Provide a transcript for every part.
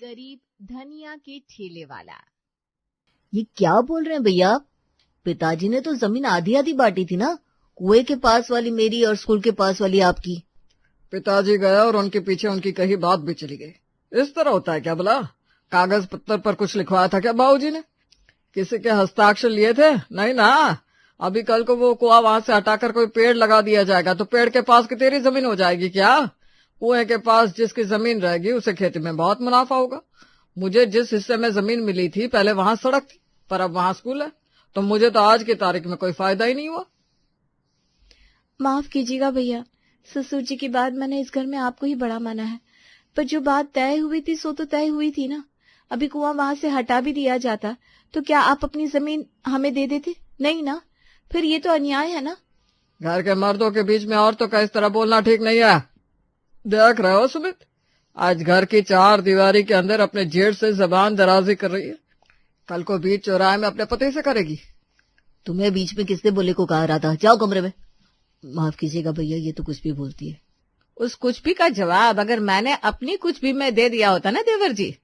गरीब धनिया के ठेले वाला। ये क्या बोल रहे हैं भैया? पिताजी ने तो जमीन आधी आधी बांटी थी ना, कुएं के पास वाली मेरी और स्कूल के पास वाली आपकी। पिताजी गया और उनके पीछे उनकी कही बात भी चली गई। इस तरह होता है क्या भला? कागज पत्तर पर कुछ लिखवाया था क्या बाबूजी ने? किसी के हस्ताक्षर लिए थे? नहीं ना। अभी कल को वो कुआं वहां से हटाकर कोई पेड़ लगा दिया जाएगा तो पेड़ के पास की तेरी जमीन हो जाएगी क्या? कुएं के पास जिसकी जमीन रहेगी उसे खेती में बहुत मुनाफा होगा। मुझे जिस हिस्से में जमीन मिली थी पहले वहां सड़क थी, पर अब वहां स्कूल है, तो मुझे तो आज की तारीख में कोई फायदा ही नहीं हुआ। माफ कीजिएगा भैया, ससुर जी की बात मैंने इस घर में आपको ही बड़ा माना है, पर जो बात तय हुई थी सो तो तय हुई थी ना। अभी कुआं वहां से हटा भी दिया जाता तो क्या आप अपनी जमीन हमें दे देते? नहीं ना, फिर ये तो अन्याय है ना। घर के मर्दों के बीच में औरतों का इस तरह बोलना ठीक नहीं है। देख रहे हो सुमित, आज घर की चार दीवारी के अंदर अपने जेठ से जबान दराजी कर रही है, कल को बीच चौराहे में अपने पति से करेगी। तुम्हें बीच में किसने बोले को कहा रहा था? जाओ कमरे में। माफ कीजिएगा भैया, ये तो कुछ भी बोलती है। उस कुछ भी का जवाब अगर मैंने अपनी कुछ भी में दे दिया होता ना देवर जी,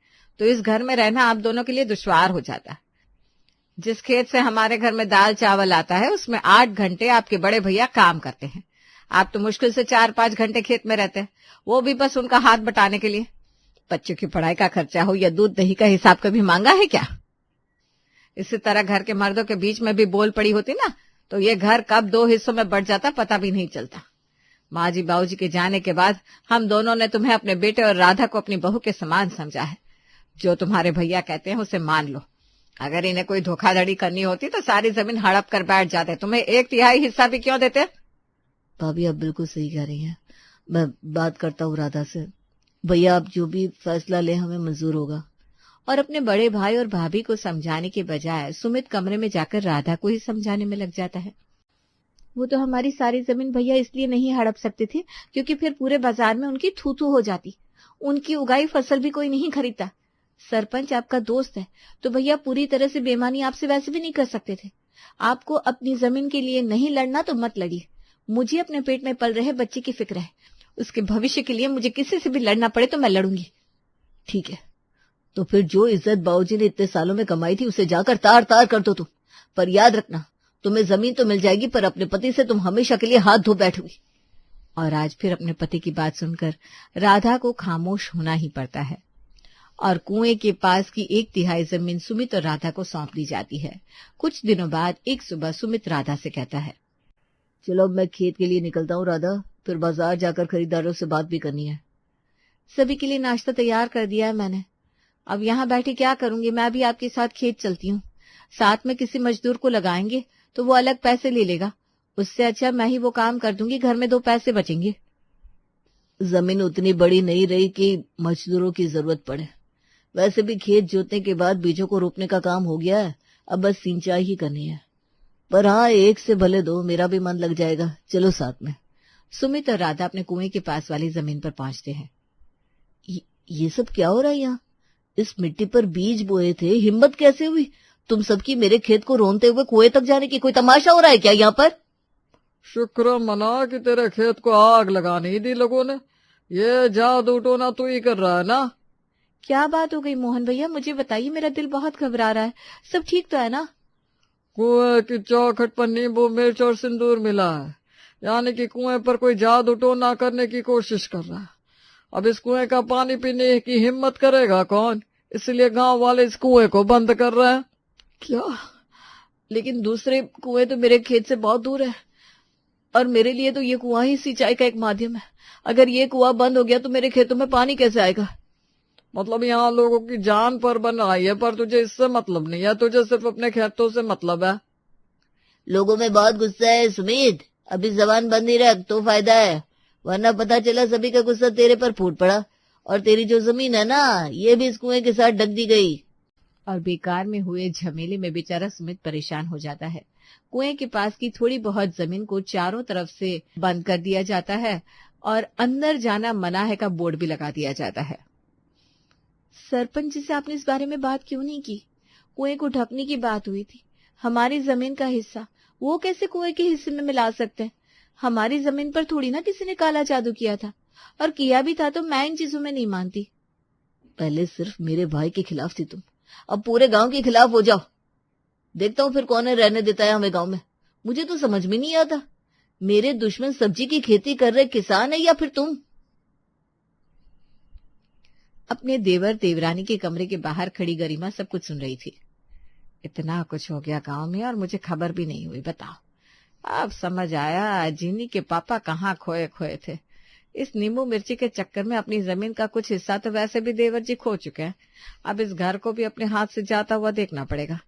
तो इस घर में रहना आप दोनों के लिए दुश्वार हो जाता। जिस खेत से हमारे घर में दाल चावल आता है उसमें 8 घंटे आपके बड़े भैया काम करते हैं। आप तो मुश्किल से 4-5 घंटे खेत में रहते हैं, वो भी बस उनका हाथ बटाने के लिए। बच्चों की पढ़ाई का खर्चा हो या दूध दही का हिसाब कभी मांगा है क्या? इसी तरह घर के मर्दों के बीच में भी बोल पड़ी होती ना तो ये घर कब 2 हिस्सों में बढ़ जाता पता भी नहीं चलता। माँ जी बाबूजी के जाने के बाद हम दोनों ने तुम्हें अपने बेटे और राधा को अपनी बहू के समान समझा है। जो तुम्हारे भैया कहते हैं उसे मान लो। अगर इन्हें कोई धोखाधड़ी करनी होती तो सारी जमीन हड़प कर बैठ जाते, तुम्हें 1/3 हिस्सा भी क्यों देते? भाभी आप बिल्कुल सही कह रही हैं, मैं बात करता हूँ राधा से। भैया आप जो भी फैसला ले हमें मंजूर होगा। और अपने बड़े भाई और भाभी को समझाने के बजाय सुमित कमरे में जाकर राधा को ही समझाने में लग जाता है। वो तो हमारी सारी जमीन भैया इसलिए नहीं हड़प सकते थे क्योंकि फिर पूरे बाजार में उनकी थू थू हो जाती। उनकी उगाई फसल भी कोई नहीं खरीदता। सरपंच आपका दोस्त है तो भैया पूरी तरह से बेईमानी आपसे वैसे भी नहीं कर सकते थे। आपको अपनी जमीन के लिए नहीं लड़ना तो मत लड़िए। मुझे अपने पेट में पल रहे बच्चे की फिक्र है, उसके भविष्य के लिए मुझे किसी से भी लड़ना पड़े तो मैं लड़ूंगी। ठीक है, तो फिर जो इज्जत बाबूजी ने इतने सालों में कमाई थी उसे जाकर तार तार कर दो तुम। पर याद रखना, तुम्हें जमीन तो मिल जाएगी पर अपने पति से तुम हमेशा के लिए हाथ धो बैठोगी। और आज फिर अपने पति की बात सुनकर राधा को खामोश होना ही पड़ता है और कुएं के पास की 1/3 जमीन सुमित और राधा को सौंप दी जाती है। कुछ दिनों बाद एक सुबह सुमित राधा से कहता है, चलो मैं खेत के लिए निकलता हूँ राधा, फिर बाजार जाकर खरीदारों से बात भी करनी है। सभी के लिए नाश्ता तैयार कर दिया है मैंने, अब यहाँ बैठे क्या करूंगी? मैं भी आपके साथ खेत चलती हूँ। साथ में किसी मजदूर को लगाएंगे तो वो अलग पैसे ले लेगा, उससे अच्छा मैं ही वो काम कर दूंगी, घर में 2 पैसे बचेंगे। जमीन उतनी बड़ी नहीं रही कि मजदूरों की जरूरत पड़े। वैसे भी खेत जोतने के बाद बीजों को रोपने का काम हो गया है, अब बस सिंचाई ही करनी है। पर हाँ, 1 से भले 2, मेरा भी मन लग जाएगा। चलो साथ में। सुमित और राधा अपने कुएं के पास वाली जमीन पर पहुंचते हैं। ये सब क्या हो रहा है यहाँ? इस मिट्टी पर बीज बोए थे, हिम्मत कैसे हुई तुम सबकी मेरे खेत को रोनते हुए कुएं तक जाने की? कोई तमाशा हो रहा है क्या यहाँ पर? शुक्र मना कि तेरे खेत को आग लगा नहीं दी लोगों ने। ये जादू टोना तू ही कर रहा है ना? क्या बात हो गई मोहन भैया, मुझे बताइए, मेरा दिल बहुत घबरा रहा है। सब ठीक तो है ना? कुएं की चौखट पर नींबू मिर्च और सिंदूर मिला है, यानी कि कुएं पर कोई जादू टोना करने की कोशिश कर रहा है। अब इस कुएं का पानी पीने की हिम्मत करेगा कौन? इसलिए गांव वाले इस कुएं को बंद कर रहे हैं। क्या? लेकिन दूसरे कुएं तो मेरे खेत से बहुत दूर है और मेरे लिए तो ये कुआं ही सिंचाई का एक माध्यम है। अगर ये कुआं बंद हो गया तो मेरे खेतों में पानी कैसे आएगा? मतलब यहाँ लोगों की जान पर बन रही है, पर तुझे इससे मतलब नहीं है, तुझे सिर्फ अपने खेतों से मतलब है। लोगों में बहुत गुस्सा है सुमित, अभी जबान बंद ही रख तो फायदा है, वरना पता चला सभी का गुस्सा तेरे पर फूट पड़ा और तेरी जो जमीन है ना, ये भी इस कुएं के साथ ढक दी गई। और बेकार में हुए झमेले में बेचारा सुमित परेशान हो जाता है। कुएं के पास की थोड़ी बहुत जमीन को चारों तरफ से बंद कर दिया जाता है और अंदर जाना मना है का बोर्ड भी लगा दिया जाता है। सरपंच जी से आपने इस बारे में बात क्यों नहीं की? कुएं को ढकने की बात हुई थी, हमारी जमीन का हिस्सा वो कैसे कुएं के हिस्से में मिला सकते हैं? हमारी जमीन पर थोड़ी ना किसी ने काला जादू किया था, और किया भी था तो मैं इन चीजों में नहीं मानती। पहले सिर्फ मेरे भाई के खिलाफ थी तुम, अब पूरे गांव के खिलाफ हो जाओ। देखता हूँ फिर कौन है रहने देता है हमें गांव में। मुझे तो समझ में नहीं आता, मेरे दुश्मन सब्जी की खेती कर रहे किसान है या फिर तुम। अपने देवर देवरानी के कमरे के बाहर खड़ी गरिमा सब कुछ सुन रही थी। इतना कुछ हो गया गांव में और मुझे खबर भी नहीं हुई, बताओ। अब समझ आया जीनी के पापा कहाँ खोए खोए थे। इस नींबू मिर्ची के चक्कर में अपनी जमीन का कुछ हिस्सा तो वैसे भी देवर जी खो चुके हैं, अब इस घर को भी अपने हाथ से जाता हुआ देखना पड़ेगा।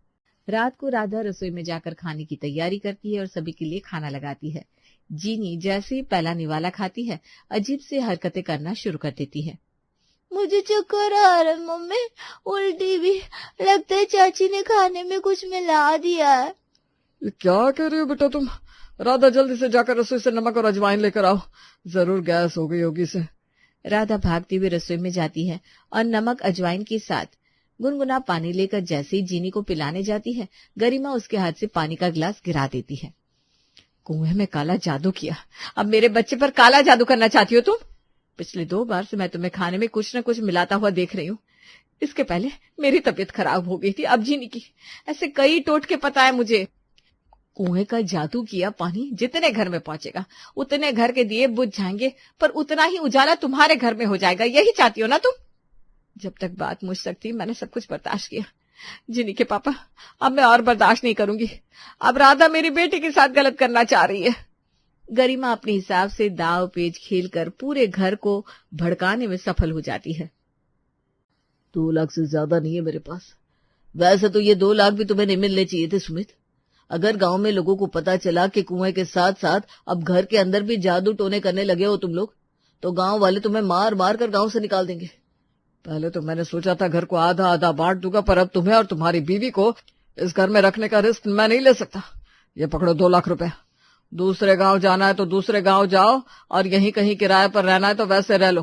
रात को राधा रसोई में जाकर खाने की तैयारी करती है और सभी के लिए खाना लगाती है। जीनी जैसे ही पहला निवाला खाती है अजीब सी हरकतें करना शुरू कर देती है। मुझे चक्कर आ रहा है मम्मी, उल्टी भी, लगता है चाची ने खाने में कुछ मिला दिया है। ये क्या कह रही हो बेटा तुम? राधा जल्दी से जाकर रसोई से नमक और अजवाइन लेकर आओ, जरूर गैस हो गई होगी इसे। राधा भागती हुई रसोई में जाती है और नमक अजवाइन के साथ गुनगुना पानी लेकर जैसे ही जीनी को पिलाने जाती है गरिमा उसके हाथ से पानी का गिलास गिरा देती है। कुएं में काला जादू किया, अब मेरे बच्चे पर काला जादू करना चाहती हो तुम? पिछले 2 बार से मैं तुम्हें खाने में कुछ न कुछ मिलाता हुआ देख रही हूँ। इसके पहले मेरी तबीयत खराब हो गई थी, अब जीनी की। ऐसे कई टोटके पता है मुझे। कुएं का जादू किया पानी जितने घर में पहुंचेगा उतने घर के दिए बुझ जाएंगे, पर उतना ही उजाला तुम्हारे घर में हो जाएगा, यही चाहती हो ना तुम? जब तक बात मुझ तक थी मैंने सब कुछ बर्दाश्त किया। जिनी के पापा, अब मैं और बर्दाश्त नहीं करूंगी। अब राधा मेरी बेटी के साथ गलत करना चाह रही है। गरिमा अपने हिसाब से दाव पेच खेलकर पूरे घर को भड़काने में सफल हो जाती है। 2 लाख से ज्यादा नहीं है मेरे पास। वैसे तो ये 2 लाख भी तुम्हें नहीं मिलने चाहिए थे सुमित। अगर गांव में लोगों को पता चला कि कुएं के साथ साथ अब घर के अंदर भी जादू टोने करने लगे हो तुम लोग, तो गांव वाले तुम्हें मार मार कर गांव से निकाल देंगे। पहले तो मैंने सोचा था घर को आधा आधा बांट दूंगा, पर अब तुम्हें और तुम्हारी बीवी को इस घर में रखने का रिस्क मैं नहीं ले सकता। ये पकड़ो 2 लाख रुपए। दूसरे गांव जाना है तो दूसरे गांव जाओ, और यहीं कहीं किराए पर रहना है तो वैसे रह लो,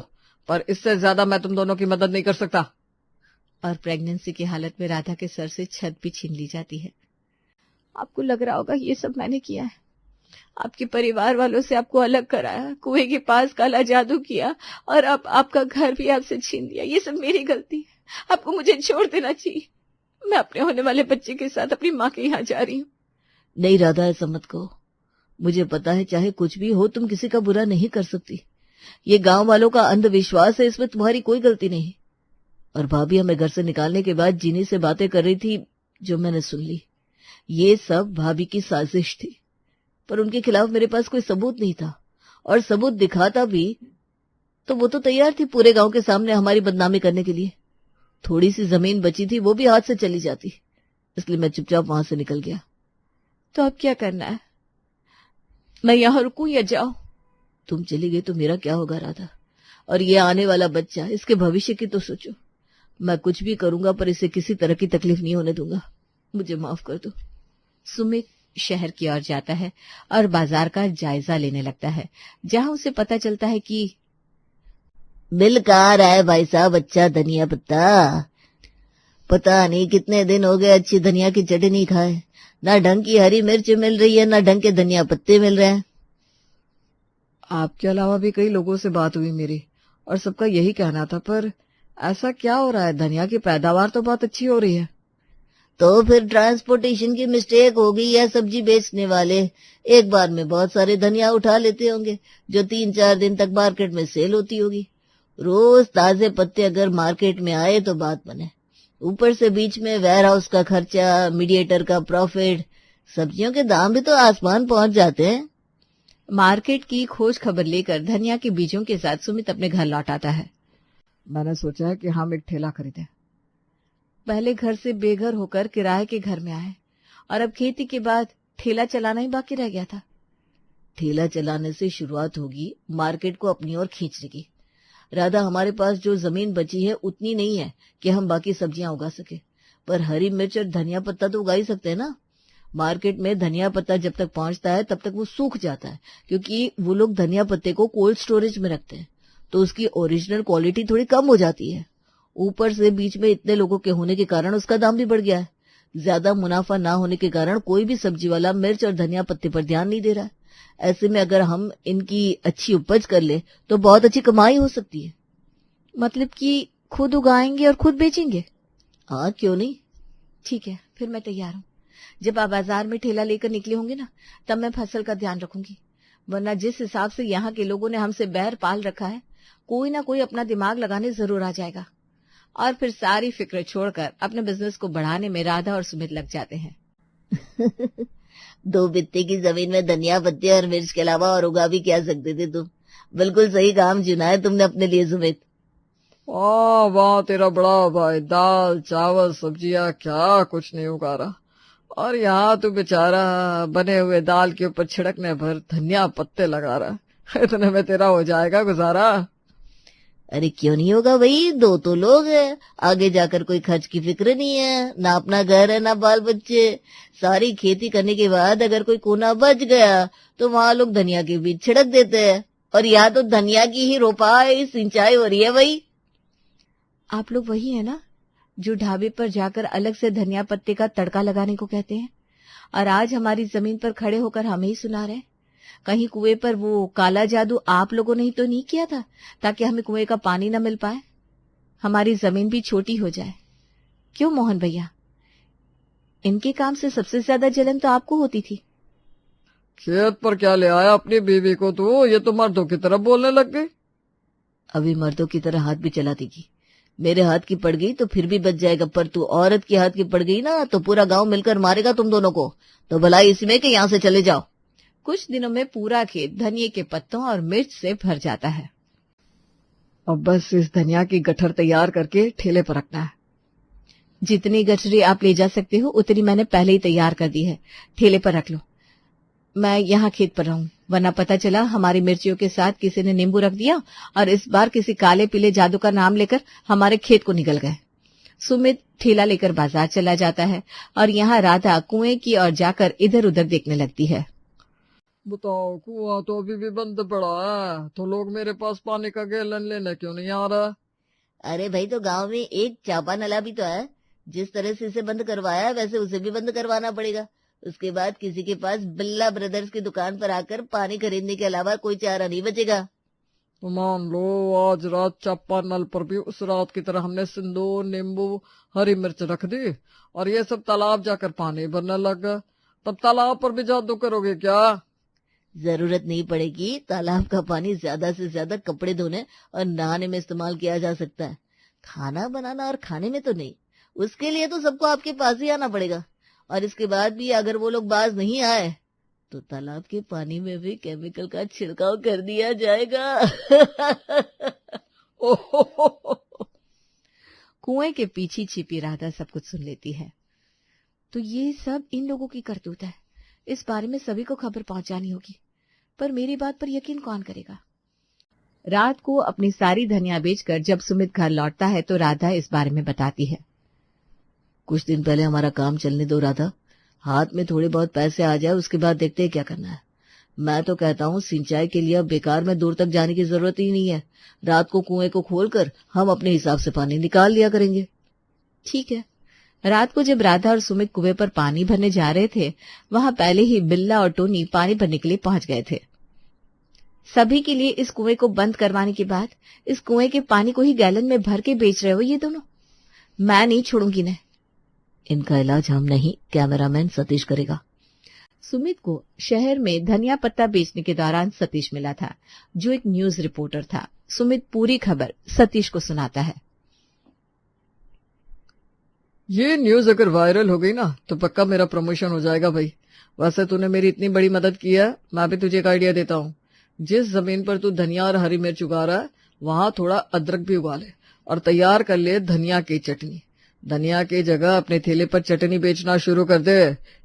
पर इससे ज्यादा मैं तुम दोनों की मदद नहीं कर सकता। और प्रेगनेंसी की हालत में राधा के सर से छत भी छीन ली जाती है। आपको लग रहा होगा ये सब मैंने किया है, आपके परिवार वालों से आपको अलग कराया, कुएं के पास काला जादू किया और अब आपका घर भी आपसे छीन लिया। ये सब मेरी गलती है, आपको मुझे छोड़ देना चाहिए। मैं अपने होने वाले बच्चे के साथ अपनी माँ के यहाँ जा रही हूँ। नहीं राधा, ऐसा मत कहो। मुझे पता है चाहे कुछ भी हो तुम किसी का बुरा नहीं कर सकती। ये गांव वालों का अंधविश्वास है, इसमें तुम्हारी कोई गलती नहीं। और भाभी हमें घर से निकालने के बाद जीनी से बातें कर रही थी जो मैंने सुन ली। ये सब भाभी की साजिश थी, पर उनके खिलाफ मेरे पास कोई सबूत नहीं था, और सबूत दिखाता भी तो वो तो तैयार थी पूरे गांव के सामने हमारी बदनामी करने के लिए। थोड़ी सी जमीन बची थी वो भी हाथ से चली जाती, इसलिए मैं चुपचाप वहां से निकल गया। तो अब क्या करना है? मैं यहाँ रुकूं या जाऊं? तुम चली गई तो मेरा क्या होगा राधा? और ये आने वाला बच्चा, इसके भविष्य की तो सोचो। मैं कुछ भी करूंगा पर इसे किसी तरह की तकलीफ नहीं होने दूंगा। मुझे माफ कर दो। सुमित शहर की ओर जाता है और बाजार का जायजा लेने लगता है, जहां उसे पता चलता है कि मिल कहाँ रहा है भाई साहब अच्छा धनिया पत्ता। पता नहीं कितने दिन हो गए अच्छी धनिया की चटनी खाए। ना ढंग की हरी मिर्च मिल रही है, ना ढंग के धनिया पत्ते मिल रहे हैं। आपके अलावा भी कई लोगों से बात हुई मेरी, और सबका यही कहना था, पर ऐसा क्या हो रहा है? धनिया की पैदावार तो बहुत अच्छी हो रही है। तो फिर ट्रांसपोर्टेशन की मिस्टेक हो गई है। सब्जी बेचने वाले एक बार में बहुत सारे धनिया उठा लेते होंगे, जो 3-4 दिन तक मार्केट में सेल होती होगी। रोज ताजे पत्ते अगर मार्केट में आए तो बात बने। ऊपर से बीच में वेयर हाउस का खर्चा, मीडिएटर का प्रॉफिट, सब्जियों के दाम भी तो आसमान पहुंच जाते हैं। मार्केट की खोज खबर लेकर धनिया के बीजों के साथ सुमित अपने घर लौट आता है। मैंने सोचा है कि हम एक ठेला खरीदें। पहले घर से बेघर होकर किराए के घर में आए, और अब खेती के बाद ठेला चलाना ही बाकी रह गया था। ठेला चलाने से शुरुआत होगी मार्केट को अपनी ओर खींचने की। राधा, हमारे पास जो जमीन बची है उतनी नहीं है कि हम बाकी सब्जियां उगा सके, पर हरी मिर्च और धनिया पत्ता तो उगा ही सकते हैं ना। मार्केट में धनिया पत्ता जब तक पहुंचता है तब तक वो सूख जाता है, क्योंकि वो लोग धनिया पत्ते को कोल्ड स्टोरेज में रखते हैं, तो उसकी ओरिजिनल क्वालिटी थोड़ी कम हो जाती है। ऊपर से बीच में इतने लोगों के होने के कारण उसका दाम भी बढ़ गया है। ज्यादा मुनाफा ना होने के कारण कोई भी सब्जी वाला मिर्च और धनिया पत्ते पर ध्यान नहीं दे रहा है। ऐसे में अगर हम इनकी अच्छी उपज कर ले तो बहुत अच्छी कमाई हो सकती है। मतलब कि खुद उगाएंगे और खुद बेचेंगे? हाँ, क्यों नहीं। ठीक है, फिर मैं तैयार हूँ। जब आप बाजार में ठेला लेकर निकले होंगे ना, तब मैं फसल का ध्यान रखूंगी। वरना जिस हिसाब से यहाँ के लोगों ने हमसे बैर पाल रखा है, कोई ना कोई अपना दिमाग लगाने जरूर आ जाएगा। और फिर सारी फिक्र छोड़कर अपने बिजनेस को बढ़ाने में राधा और सुमित लग जाते हैं। 2 बित्ते की जमीन में धनिया पत्ती और मिर्च के अलावा और उगा भी क्या सकते थे तुम। बिल्कुल सही काम चुना है तुमने अपने लिए सुमित। वाह तेरा बड़ा भाई, दाल चावल सब्जियां क्या कुछ नहीं उगा रहा, और यहाँ तू बेचारा बने हुए दाल के ऊपर छिड़कने भर धनिया पत्ते लगा रहा है। इतने में तेरा हो जाएगा गुजारा? अरे क्यों नहीं होगा भाई, 2 तो लोग हैं, आगे जाकर कोई खर्च की फिक्र नहीं है, ना अपना घर है ना बाल बच्चे। सारी खेती करने के बाद अगर कोई कोना बच गया तो वहां लोग धनिया के बीज छिड़क देते हैं, और यहाँ तो धनिया की ही रोपाई सिंचाई हो रही है भाई। आप लोग वही है ना जो ढाबे पर जाकर अलग से धनिया पत्ते का तड़का लगाने को कहते हैं, और आज हमारी जमीन पर खड़े होकर हमें ही सुना रहे हैं। कहीं कुएं पर वो काला जादू आप लोगों ने ही तो नहीं किया था ताकि हमें कुएं का पानी न मिल पाए, हमारी जमीन भी छोटी हो जाए? क्यों मोहन भैया, इनके काम से सबसे ज्यादा जलन तो आपको होती थी। खेत पर क्या ले आया अपनी बीवी को तू? ये तो मर्दों की तरफ बोलने लग गई। अभी मर्दों की तरह हाथ भी चला देगी। मेरे हाथ की पड़ गई तो फिर भी बच जाएगा, पर तू औरत के हाथ की पड़ गई ना तो पूरा गांव मिलकर मारेगा तुम दोनों को। तो भलाई इसमें कि यहाँ से चले जाओ। कुछ दिनों में पूरा खेत धनिये के पत्तों और मिर्च से भर जाता है। अब बस इस धनिया की गठर तैयार करके ठेले पर रखना है। जितनी गठरी आप ले जा सकते हो उतनी मैंने पहले ही तैयार कर दी है, ठेले पर रख लो। मैं यहाँ खेत पर रहूं, वरना पता चला हमारी मिर्चियों के साथ किसी ने नींबू रख दिया और इस बार किसी काले पीले जादू का नाम लेकर हमारे खेत को निकल गए। सुमित ठेला लेकर बाजार चला जाता है और यहाँ राधा कुएं की ओर जाकर इधर उधर देखने लगती है। बताओ, कुआं तो अभी भी बंद पड़ा है, तो लोग मेरे पास पानी का गैलन लेने क्यों नहीं आ रहा? अरे भाई, तो गांव में एक चापा नला भी तो है। जिस तरह से इसे बंद करवाया है वैसे उसे भी बंद करवाना पड़ेगा। उसके बाद किसी के पास बिल्ला ब्रदर्स की दुकान पर आकर पानी खरीदने के अलावा कोई चारा नहीं बचेगा। तो मान लो आज रात चापा नल पर भी उस रात की तरह हमने सिंदूर, नींबू, हरी मिर्च रख दी और ये सब तालाब जाकर पानी भरने लग गया, तब तालाब पर भी जादू करोगे क्या? जरूरत नहीं पड़ेगी। तालाब का पानी ज्यादा से ज्यादा कपड़े धोने और नहाने में इस्तेमाल किया जा सकता है, खाना बनाना और खाने में तो नहीं। उसके लिए तो सबको आपके पास ही आना पड़ेगा। और इसके बाद भी अगर वो लोग बाज नहीं आए तो तालाब के पानी में भी केमिकल का छिड़काव कर दिया जाएगा। कुएं के पीछे छिपी राधा सब कुछ सुन लेती है। तो ये सब इन लोगों की करतूत है, इस बारे में सभी को खबर पहुंचानी होगी। पर मेरी बात पर यकीन कौन करेगा? रात को अपनी सारी धनिया बेचकर जब सुमित घर लौटता है तो राधा इस बारे में बताती है। कुछ दिन पहले हमारा काम चलने दो राधा, हाथ में थोड़े बहुत पैसे आ जाए, उसके बाद देखते हैं क्या करना है। मैं तो कहता हूँ सिंचाई के लिए अब बेकार में दूर तक जाने की जरूरत ही नहीं है। रात को कुएं को खोलकर हम अपने हिसाब से पानी निकाल लिया करेंगे। ठीक है। रात को जब राधा और सुमित कुएं पर पानी भरने जा रहे थे, वहां पहले ही बिल्ला और टोनी पानी भरने के लिए पहुंच गए थे। सभी के लिए इस कुएं को बंद करवाने के बाद इस कुएं के पानी को ही गैलन में भर के बेच रहे हो ये दोनों। मैं नहीं छोड़ूंगी इन्हें। इनका इलाज हम नहीं, कैमरामैन सतीश करेगा। सुमित को शहर में धनिया पत्ता बेचने के दौरान सतीश मिला था, जो एक न्यूज रिपोर्टर था। सुमित पूरी खबर सतीश को सुनाता है। ये न्यूज अगर वायरल हो गई ना तो पक्का मेरा प्रमोशन हो जाएगा भाई। वैसे तूने मेरी इतनी बड़ी मदद की है, मैं भी तुझे एक आइडिया देता हूँ। जिस जमीन पर तू धनिया और हरी मिर्च उगा रहा है वहां थोड़ा अदरक भी उगा ले और तैयार कर ले धनिया की चटनी। धनिया की जगह अपने ठेले पर चटनी बेचना शुरू कर दे।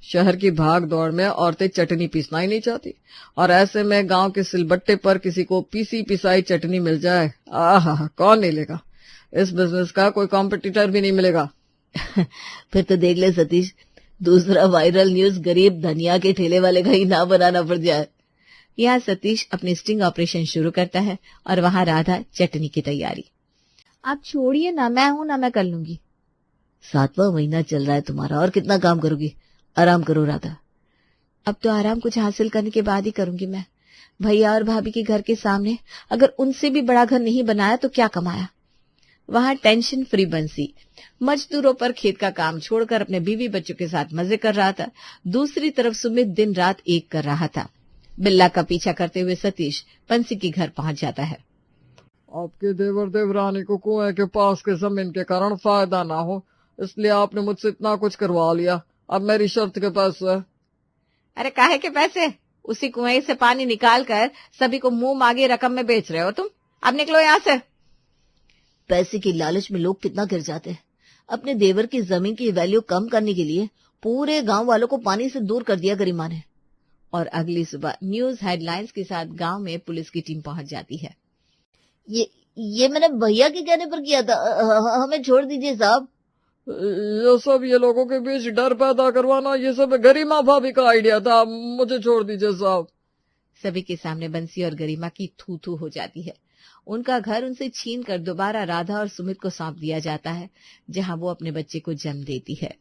शहर की भाग दौड़ में औरतें चटनी पीसना ही नहीं चाहती, और ऐसे में गांव के सिलबट्टे पर किसी को पीसी पिसाई चटनी मिल जाए, आहा, कौन नहीं लेगा। इस बिजनेस का कोई कॉम्पिटिटर भी नहीं मिलेगा। फिर तो देख ले सतीश, दूसरा वायरल न्यूज गरीब धनिया के ठेले वाले का ही ना बनाना पड़ जाए। यहाँ सतीश अपनी स्टिंग ऑपरेशन शुरू करता है और वहां राधा चटनी की तैयारी। आप छोड़िए ना, मैं हूं ना, मैं कर लूंगी। 7वां महीना चल रहा है तुम्हारा, और कितना काम करोगी? आराम करो राधा। अब तो आराम कुछ हासिल करने के बाद ही करूंगी मैं। भैया और भाभी के घर के सामने अगर उनसे भी बड़ा घर नहीं बनाया तो क्या कमाया। वहां टेंशन फ्री बंसी मजदूरों पर खेत का काम छोड़कर अपने बीवी बच्चों के साथ मजे कर रहा था। दूसरी तरफ सुमित दिन रात एक कर रहा था। बिल्ला का पीछा करते हुए सतीश बंसी के घर पहुंच जाता है। आपके देवर देवरानी को कुएं के पास के जमीन के कारण फायदा ना हो, इसलिए आपने मुझसे इतना कुछ करवा लिया। अब मेरी शर्त के पैसे। अरे काहे के पैसे? उसी कुएं से पानी निकाल कर सभी को मुंह मांगी रकम में बेच रहे हो तुम। अब निकलो यहाँ से। पैसे की लालच में लोग कितना गिर जाते हैं। अपने देवर की जमीन की वैल्यू कम करने के लिए पूरे गांव वालों को पानी से दूर कर दिया गरिमा ने। और अगली सुबह न्यूज हेडलाइंस के साथ गांव में पुलिस की टीम पहुंच जाती है। ये मैंने भैया के कहने पर किया था, हमें छोड़ दीजिए साहब। ये लोगों के बीच डर पैदा करवाना, ये सब गरिमा भाभी का आइडिया था। मुझे छोड़ दीजिए साहब। सभी के सामने बंसी और गरिमा की थू थू हो जाती है। उनका घर उनसे छीन कर दोबारा राधा और सुमित को सौंप दिया जाता है, जहां वो अपने बच्चे को जन्म देती है।